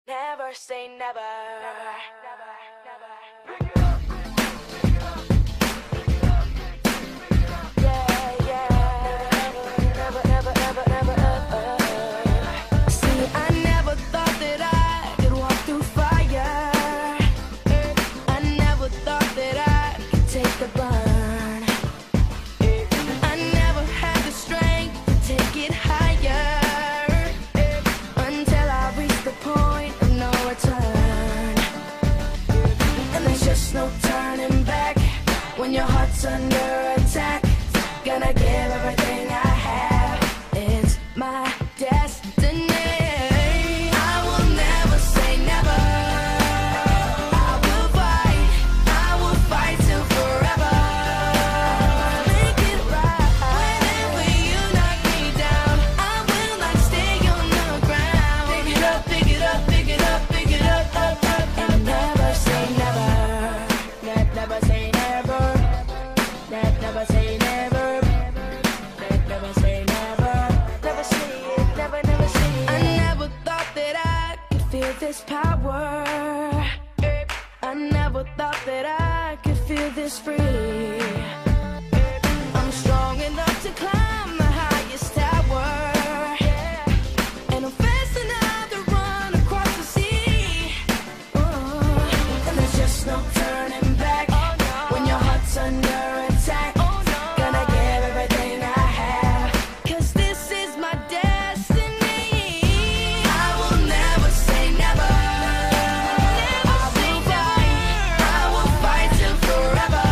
Never say never. See, I never thought that I could walk through fire. I never thought that I could take the burn. I never had the strength to take it higher until I reached the point of no return. And there's just no turning back when your heart's under attack. Gonna give everything I have. It's my destiny. I will never say never. I will fight till forever. Make it right. Whenever you knock me down, I will not stay on the ground. Pick it up, pick it up, pick it up, pick it up, up, up. And never say never. Never say never. Never say never. Never say never. Never say it. Never say it. I never thought that I could feel this power. I never thought that I could feel this free. I'm strong enough to climb the highest tower, and I'm fast enough to run across the sea. And there's just no turning back when your heart's under attack. Gonna give everything I have, 'cause this is my destiny. I will never say never. I will fight till forever.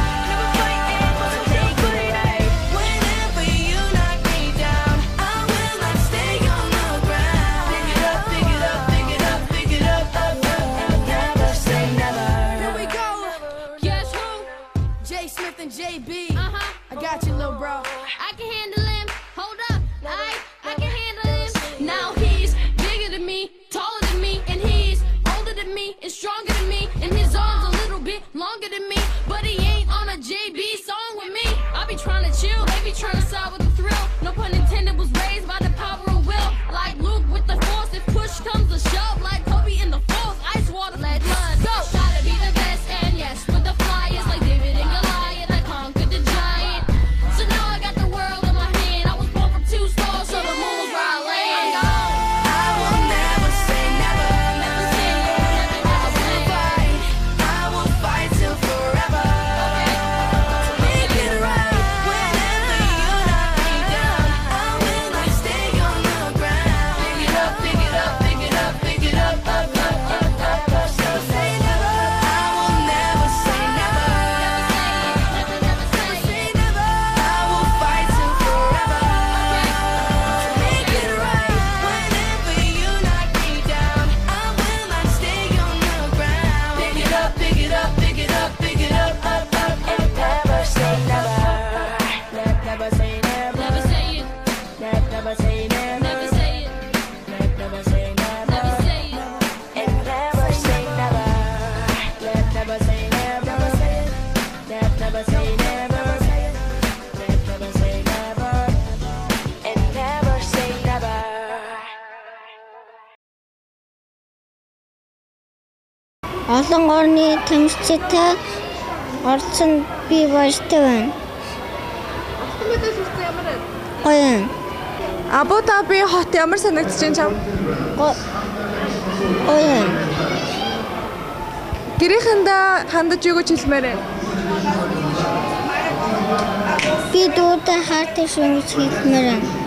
Whenever you knock me down, I will not stay on the ground. Pick it up, pick it up, pick it up, pick it up, up, up. And never say never. Here we go. Guess who? J Smith and JB. I got you, little bro. I can handle him. Hold up. I can handle him. Now he's bigger than me, taller than me, and he's older than me and stronger than me. And his arms a little bit longer than me, but he ain't on a JB song with me. I be trying to chill, they be trying to side with the thrill. No pun intended, was raised by the power of will. Like Luke with the force, if push comes to shove. Like Kobe in the force, ice water, let mud go. Try to be the best, and yes, with the flyers like David and Goliath, I conquered the giant. So now I got the world in my hand. I was born from 2 stars, so the moon was where I land. I will never say never. Never say it, never say it. I will fight till forever. Make it right. Whenever you knock me down, I will not stay on the ground. Pick it up, pick it up, pick it up, pick it up, up, up, up, up, up. So say never. I will never say never. Never say Never. I will fight till forever. Make it right. Whenever you knock me down, I will not stay on the ground. Pick it up, pick it up, pick it up, pick it up, up, up, and never say never. Never say never. Never say it. Never say never. Never say it. Never say never. Never say it. And never say never. Never say never. Never say it. Never say never. Never say never. And never say never. Олон орны тамирчидтай орсон би баяртай байна. Гоё. Абу Даби хот ямар санагдаж байна чам? Гоё. Гэрийнхэндээ хандаж юу гэж хэлмээр байна? Би дуутай хаартай шүү гэж хэлмээр байна.